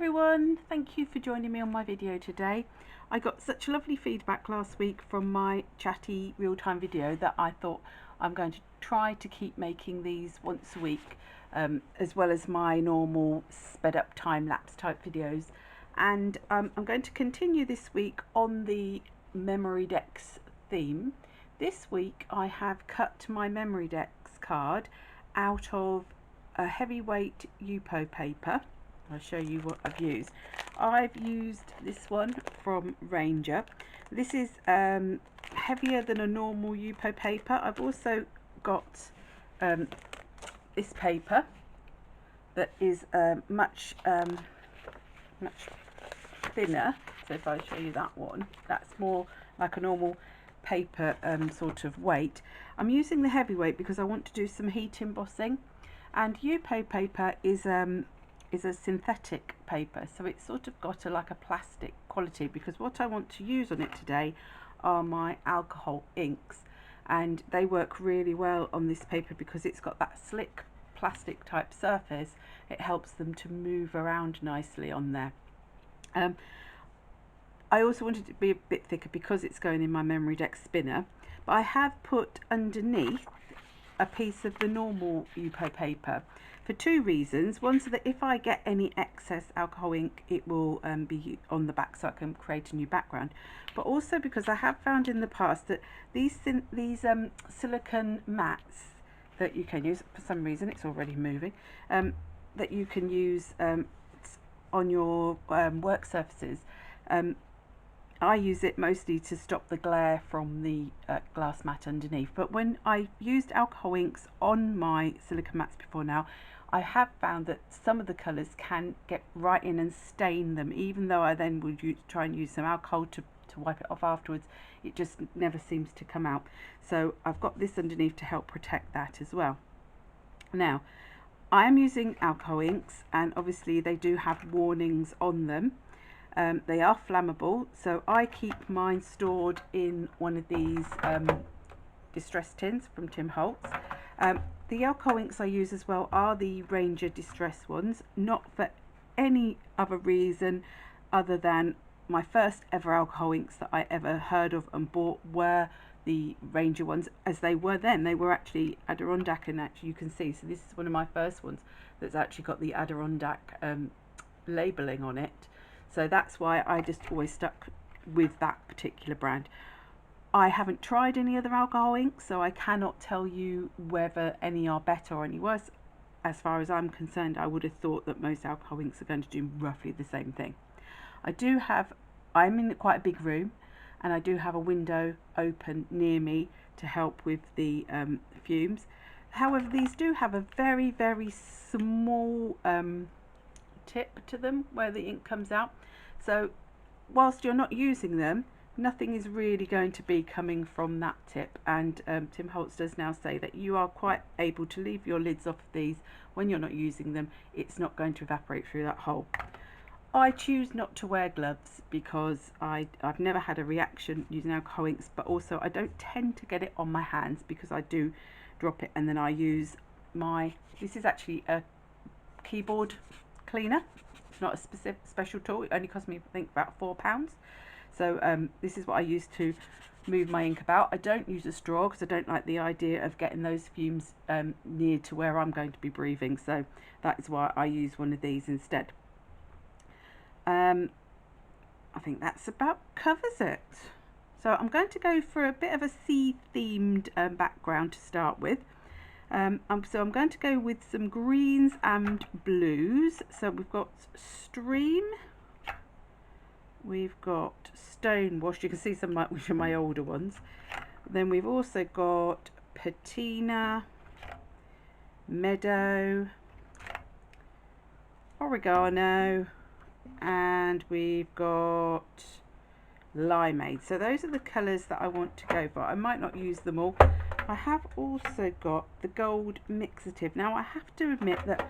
everyone, thank you for joining me on my video today. I got such lovely feedback last week from my chatty real-time video that I thought I'm going to try to keep making these once a week, as well as my normal sped up time-lapse type videos. And I'm going to continue this week on the Memorydex theme. This week I have cut my Memorydex card out of a heavyweight YUPO paper. I'll show you what I've used. I've used this one from Ranger. This is heavier than a normal YUPO paper. I've also got this paper that is much thinner. So if I show you that one, that's more like a normal paper sort of weight. I'm using the heavyweight because I want to do some heat embossing, and YUPO paper is a synthetic paper, so it's sort of got like a plastic quality, because what I want to use on it today are my alcohol inks, and they work really well on this paper because it's got that slick plastic type surface. It helps them to move around nicely on there. I also wanted it to be a bit thicker because it's going in my Memorydex spinner, but I have put underneath a piece of the normal YUPO paper for two reasons. One, so that if I get any excess alcohol ink, it will be on the back so I can create a new background, but also because I have found in the past that these silicone mats that you can use, for some reason it's already moving, that you can use on your work surfaces. I use it mostly to stop the glare from the glass mat underneath, but when I used alcohol inks on my silicone mats before now, I have found that some of the colours can get right in and stain them. Even though I then would try and use some alcohol to wipe it off afterwards, it just never seems to come out. So I've got this underneath to help protect that as well. Now, I am using alcohol inks, and obviously they do have warnings on them. They are flammable, so I keep mine stored in one of these distress tins from Tim Holtz. The alcohol inks I use as well are the Ranger distress ones, not for any other reason other than my first ever alcohol inks that I ever heard of and bought were the Ranger ones, as they were then. They were actually Adirondack, and actually you can see, so this is one of my first ones that's actually got the Adirondack labelling on it. So that's why I just always stuck with that particular brand. I haven't tried any other alcohol inks, so I cannot tell you whether any are better or any worse. As far as I'm concerned, I would have thought that most alcohol inks are going to do roughly the same thing. I'm in quite a big room, and I do have a window open near me to help with the fumes. However, these do have a very, very small tip to them where the ink comes out, so whilst you're not using them, nothing is really going to be coming from that tip. And Tim Holtz does now say that you are quite able to leave your lids off of these when you're not using them. It's not going to evaporate through that hole. I choose not to wear gloves because I've never had a reaction using alcohol inks, but also I don't tend to get it on my hands because I do drop it, and then I use this is actually a keyboard cleaner. It's not a special tool. It only cost me, I think, about £4. So this is what I use to move my ink about. I don't use a straw because I don't like the idea of getting those fumes near to where I'm going to be breathing. So that is why I use one of these instead. I think that's about covers it. So I'm going to go for a bit of a sea themed background to start with. So I'm going to go with some greens and blues. So we've got Stream, we've got Stonewashed, you can see some which are my older ones. Then we've also got Patina, Meadow, Oregano, and we've got Limeade. So those are the colours that I want to go for. I might not use them all. I have also got the gold mixative. Now I have to admit that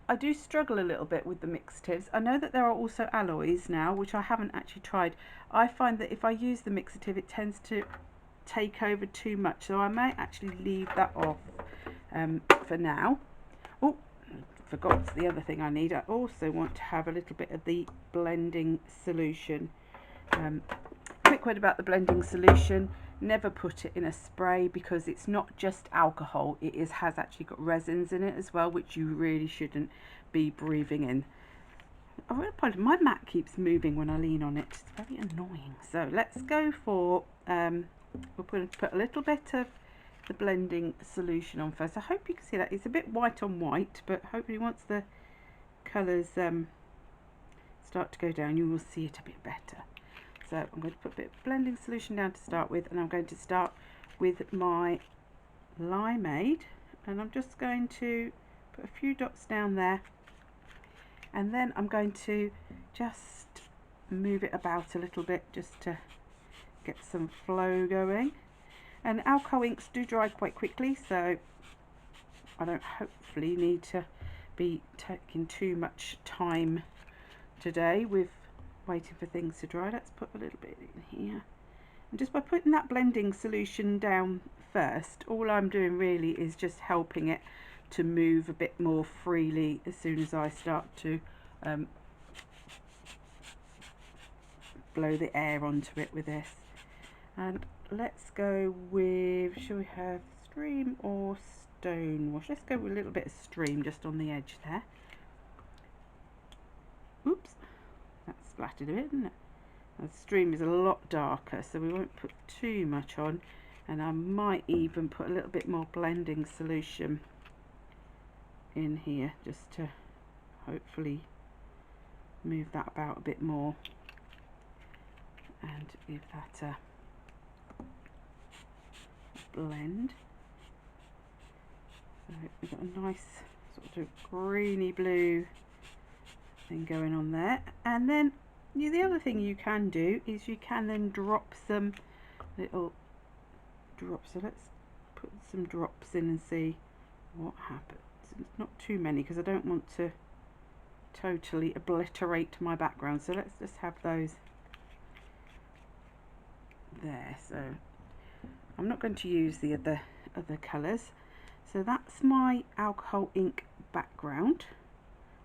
I do struggle a little bit with the mixatives. I know that there are also alloys now, which I haven't actually tried. I find that if I use the mixative, it tends to take over too much, so I might actually leave that off for now. Oh, forgot the other thing I need. I also want to have a little bit of the blending solution. Quick word about the blending solution: never put it in a spray, because it's not just alcohol, it has actually got resins in it as well, which you really shouldn't be breathing in. I really apologize, my mat keeps moving when I lean on it. It's very annoying. So let's go for we'll put a little bit of the blending solution on first. I hope you can see that it's a bit white on white, but hopefully once the colours start to go down, you will see it a bit better. So I'm going to put a bit of blending solution down to start with, and I'm going to start with my limeade, and I'm just going to put a few dots down there, and then I'm going to just move it about a little bit just to get some flow going. And alcohol inks do dry quite quickly, so I don't hopefully need to be taking too much time today with waiting for things to dry. Let's put a little bit in here, and just by putting that blending solution down first, all I'm doing really is just helping it to move a bit more freely as soon as I start to blow the air onto it with this. And let's go with, shall we have stream or stone wash? Let's go with a little bit of stream just on the edge there. Oops, that splattered a bit, didn't it? The stream is a lot darker, so we won't put too much on, and I might even put a little bit more blending solution in here just to hopefully move that about a bit more and give that a blend. So we've got a nice sort of greeny blue thing going on there, and then the other thing you can do is you can then drop some little drops. So let's put some drops in and see what happens. It's not too many because I don't want to totally obliterate my background, so let's just have those there. So I'm not going to use the other colours. So that's my alcohol ink background.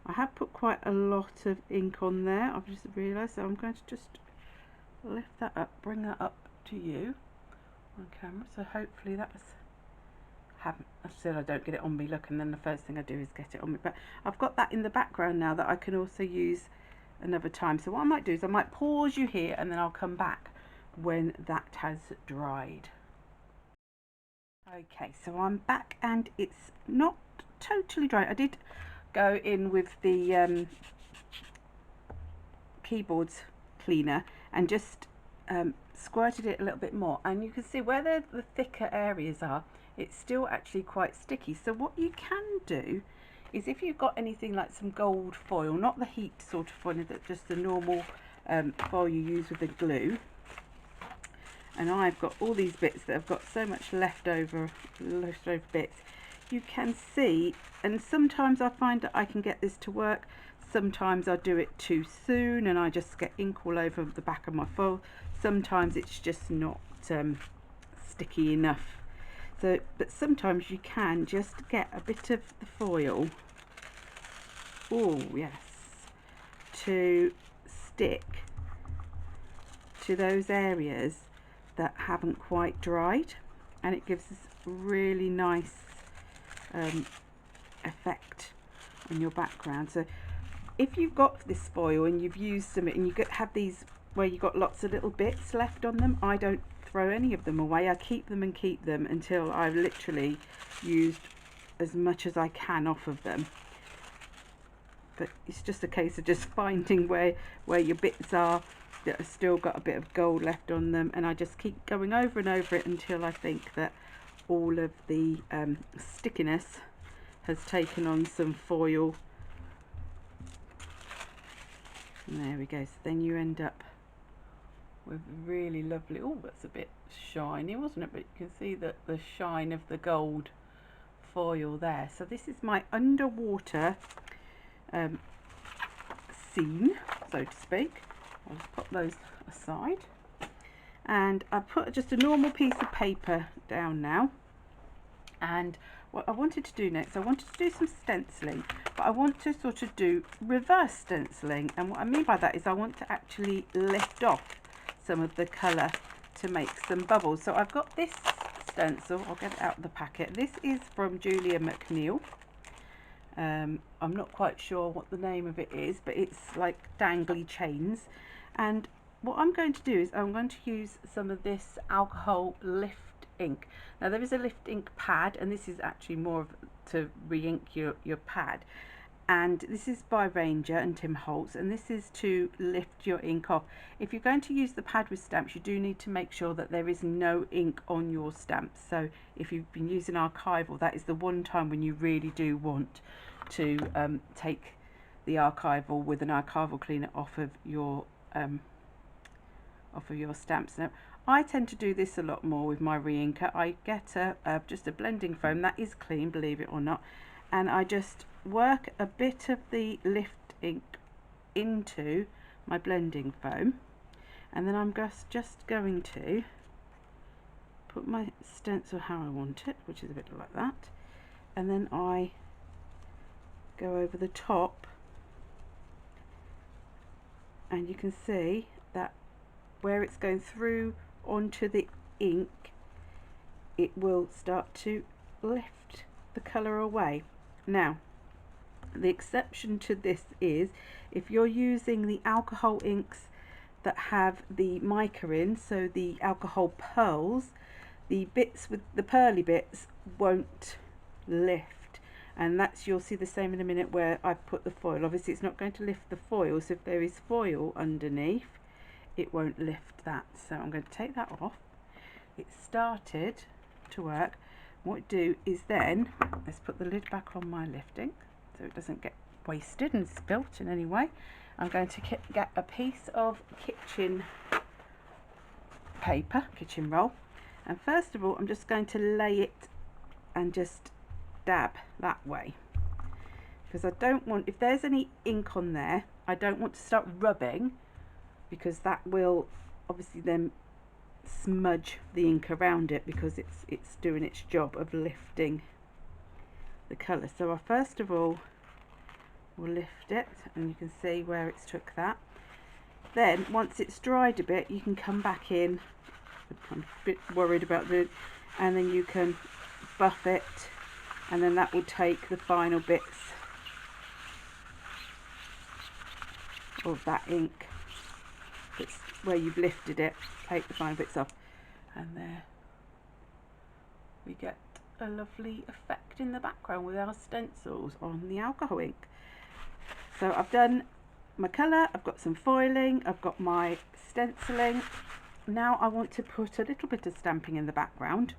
I have put quite a lot of ink on there, I've just realised, so I'm going to just lift that up, bring that up to you on camera. So hopefully that's still I don't get it on me, look, and then the first thing I do is get it on me, but I've got that in the background now that I can also use another time. So what I might do is I might pause you here and then I'll come back when that has dried. Okay, so I'm back and it's not totally dry. I did go in with the keyboards cleaner and just squirted it a little bit more, and you can see where the thicker areas are, it's still actually quite sticky. So what you can do is, if you've got anything like some gold foil, not the heat sort of foil, but just the normal foil you use with the glue, and I've got all these bits that have got so much leftover bits, you can see, and sometimes I find that I can get this to work, sometimes I do it too soon and I just get ink all over the back of my foil, sometimes it's just not sticky enough. So, but sometimes you can just get a bit of the foil, oh yes, to stick to those areas that haven't quite dried, and it gives us a really nice effect on your background. So if you've got this foil and you've used some and you have these where you've got lots of little bits left on them, I don't throw any of them away. I keep them and keep them until I've literally used as much as I can off of them. But it's just a case of just finding where your bits are that have still got a bit of gold left on them, and I just keep going over and over it until I think that all of the stickiness has taken on some foil. And there we go. So then you end up with really lovely, oh, that's a bit shiny, wasn't it? But you can see that the shine of the gold foil there. So this is my underwater scene, so to speak. I'll just put those aside, and I put just a normal piece of paper down now, And what I wanted to do next, I wanted to do some stenciling, but I want to sort of do reverse stenciling. And what I mean by that is I want to actually lift off some of the colour to make some bubbles. So I've got this stencil, I'll get it out of the packet. This is from Julia McNeil. I'm not quite sure what the name of it is, but it's like dangly chains. And what I'm going to do is I'm going to use some of this alcohol lift ink. Now there is a lift ink pad, and this is actually more of to re-ink your pad, and this is by Ranger and Tim Holtz, and this is to lift your ink off. If you're going to use the pad with stamps, you do need to make sure that there is no ink on your stamps. So if you've been using archival, that is the one time when you really do want to take the archival with an archival cleaner off of your stamps. Now I tend to do this a lot more with my re-inker. I get just a blending foam that is clean, believe it or not, and I just work a bit of the lift ink into my blending foam, and then I'm just going to put my stencil how I want it, which is a bit like that, and then I go over the top, and you can see that where it's going through onto the ink, it will start to lift the colour away. Now the exception to this is if you're using the alcohol inks that have the mica in, so the alcohol pearls, the bits with the pearly bits won't lift, and that's, you'll see the same in a minute where I've put the foil. Obviously it's not going to lift the foil, so if there is foil underneath, it won't lift that. So I'm going to take that off. It started to work. What I do is then, let's put the lid back on my lifting so it doesn't get wasted and spilt in any way. I'm going to get a piece of kitchen paper, kitchen roll, and first of all I'm just going to lay it and just dab that way, because I don't want, if there's any ink on there, I don't want to start rubbing, because that will obviously then smudge the ink around it, because it's doing its job of lifting the colour. So I first of all will lift it, and you can see where it's took that. Then once it's dried a bit, you can come back in. I'm a bit worried about the, and then you can buff it, and then that will take the final bits of that ink. It's where you've lifted it, take the final bits off, and there we get a lovely effect in the background with our stencils on the alcohol ink. So I've done my colour, I've got some foiling, I've got my stenciling. Now I want to put a little bit of stamping in the background.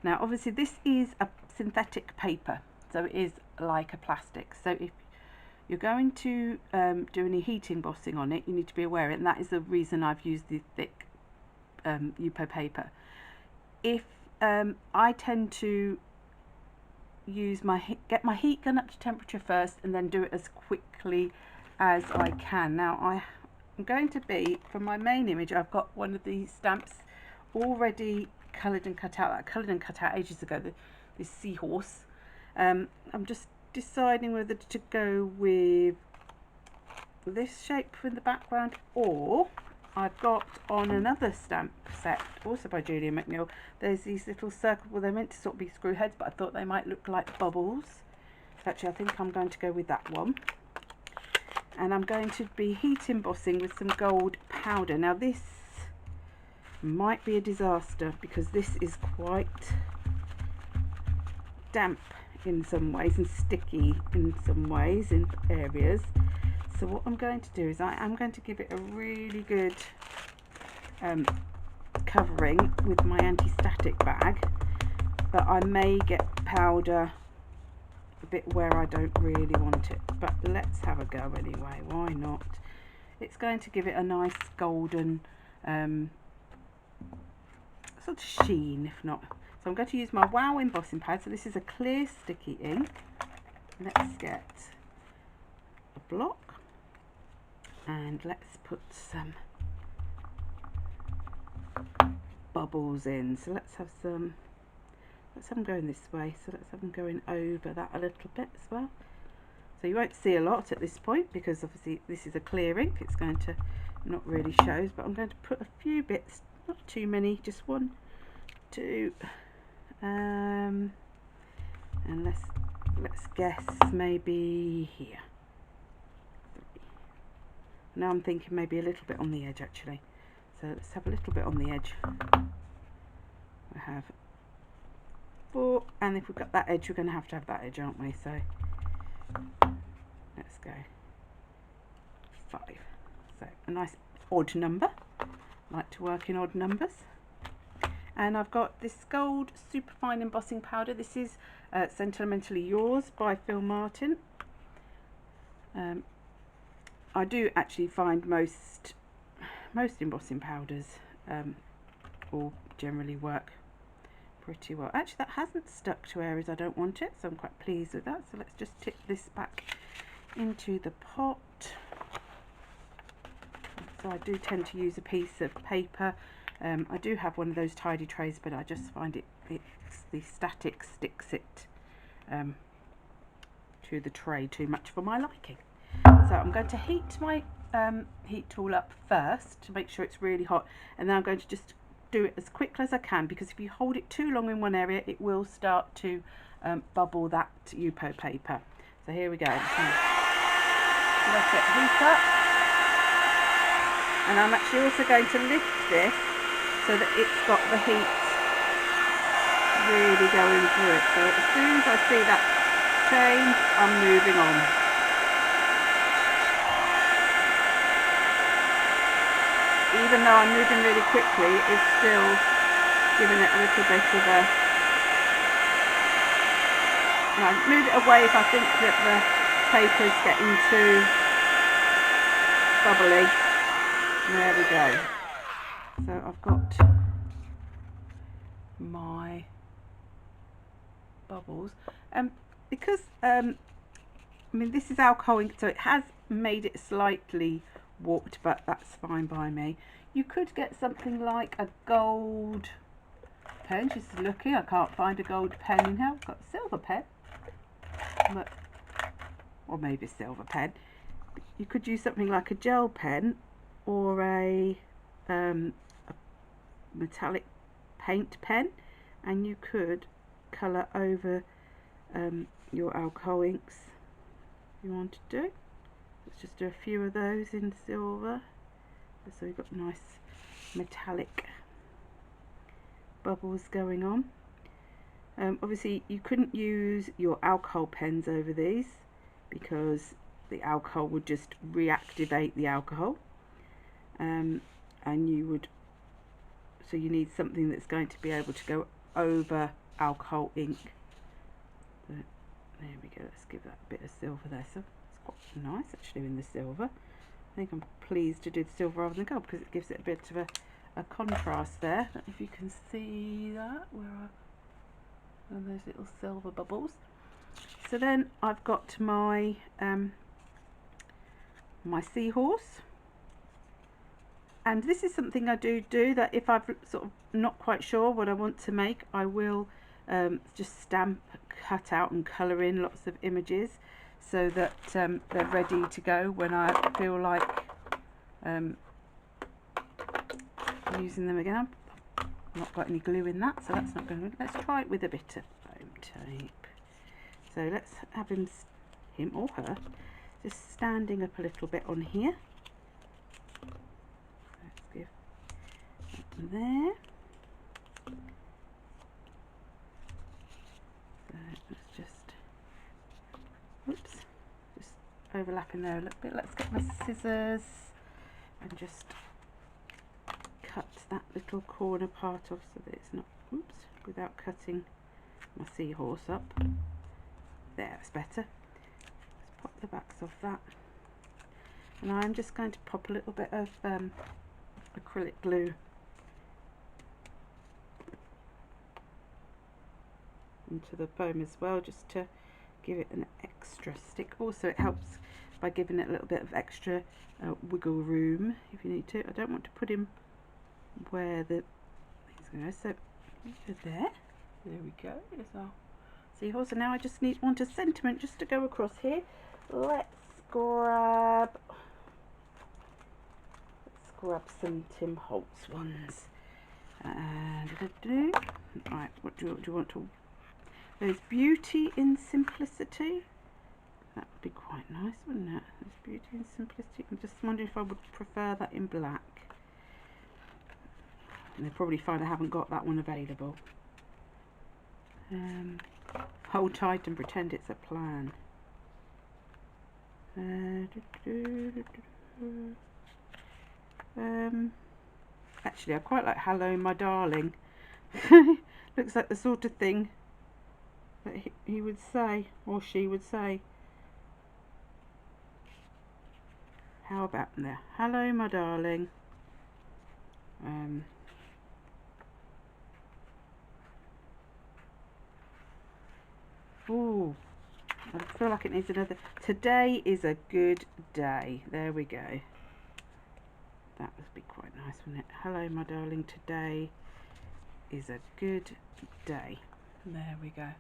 Now obviously this is a synthetic paper, so it is like a plastic, so if you're going to do any heat embossing on it, you need to be aware of it, and that is the reason I've used the thick YUPO paper. If I tend to use get my heat gun up to temperature first, and then do it as quickly as I can. Now I'm going to be, for my main image, I've got one of these stamps already coloured and cut out. I coloured and cut out ages ago, this seahorse. I'm just deciding whether to go with this shape in the background, or I've got on another stamp set, also by Julia McNeil, there's these little circles, well they're meant to sort of be screw heads, but I thought they might look like bubbles. Actually I think I'm going to go with that one, and I'm going to be heat embossing with some gold powder. Now this might be a disaster, because this is quite damp in some ways and sticky in some ways in areas. So what I'm going to do is I am going to give it a really good covering with my anti-static bag, but I may get powder a bit where I don't really want it, but let's have a go anyway, why not? It's going to give it a nice golden sort of sheen, if not. So I'm going to use my WOW embossing pad. So this is a clear sticky ink. Let's get a block, and let's put some bubbles in. So let's have some let's have them going this way, so let's have them going over that a little bit as well. So you won't see a lot at this point because obviously this is a clear ink, it's going to not really show, but I'm going to put a few bits, not too many, just 1, 2, and let's guess maybe here. 3. Now I'm thinking maybe a little bit on the edge actually, so let's have a little bit on the edge. We have 4, and if we've got that edge, we're going to have that edge, aren't we? So let's go 5. So a nice odd number. I like to work in odd numbers. And I've got this gold superfine embossing powder. This is Sentimentally Yours by Phil Martin. I do actually find most embossing powders all generally work pretty well. Actually, that hasn't stuck to areas I don't want it, so I'm quite pleased with that. So let's just tip this back into the pot. So I do tend to use a piece of paper. I do have one of those tidy trays, but I just find it's the static sticks it to the tray too much for my liking. So I'm going to heat my heat tool up first to make sure it's really hot, and then I'm going to just do it as quickly as I can, because if you hold it too long in one area, it will start to bubble that YUPO paper. So here we go. Let it heat up. And I'm actually also going to lift this so that it's got the heat really going through it. So as soon as I see that change, I'm moving on. Even though I'm moving really quickly, it's still giving it a little bit of a... I move it away if I think that the paper's getting too bubbly. There we go. So I've got my bubbles, because I mean this is alcohol ink, so it has made it slightly warped, but that's fine by me. You could get something like a gold pen. Just looking, I can't find a gold pen in here. I've got a silver pen, but, or maybe a silver pen. You could use something like a gel pen or a metallic paint pen, and you could colour over your alcohol inks if you want to do. Let's just do a few of those in silver, so we've got nice metallic bubbles going on. Obviously you couldn't use your alcohol pens over these because the alcohol would just reactivate the alcohol, and you would, so you need something that's going to be able to go over alcohol ink. So there we go, let's give that a bit of silver there. So it's quite nice actually in the silver. I think I'm pleased to do the silver rather than gold because it gives it a bit of a contrast there. I don't know if you can see that, where are those little silver bubbles. So then I've got my my seahorse, and this is something I do that if I've sort of not quite sure what I want to make, I will just stamp, cut out and colour in lots of images so that they're ready to go when I feel like using them again. I've not got any glue in that, so that's not going to. Let's try it with a bit of foam tape. So let's have him or her just standing up a little bit on here. Let's give that there. So let's just, oops, just overlapping there a little bit. Let's get my scissors and just cut that little corner part off so that it's not, oops, without cutting my seahorse up. There, that's better. Let's pop the backs off that. And I'm just going to pop a little bit of acrylic glue into the foam as well, just to give it an extra stick. Also it helps by giving it a little bit of extra wiggle room if you need to. I don't want to put him where the things go, so over there. There we go. There's our seahorse. And now I just want a sentiment just to go across here. Let's grab some Tim Holtz ones. Right, what do you want to? There's beauty in simplicity. That would be quite nice, wouldn't it? There's beauty in simplicity. I'm just wondering if I would prefer that in black. And they'll probably find I haven't got that one available. Hold tight and pretend it's a plan. Actually, I quite like Hello My Darling. Looks like the sort of thing that he would say, or she would say. How about there? Hello My Darling. Ooh, I feel like it needs another. Today is a good day. There we go. That would be quite nice, wouldn't it? Hello, my darling. Today is a good day. There we go.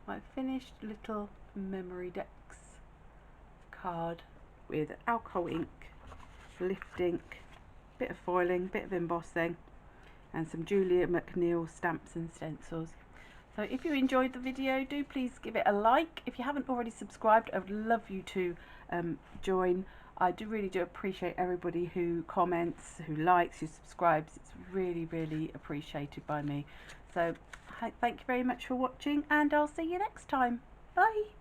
My finished little Memorydex card with alcohol ink, lift ink, bit of foiling, bit of embossing, and some Julia McNeil stamps and stencils. So if you enjoyed the video, do please give it a like. If you haven't already subscribed, I would love you to join. I really do appreciate everybody who comments, who likes, who subscribes. It's really, really appreciated by me. So thank you very much for watching, and I'll see you next time. Bye.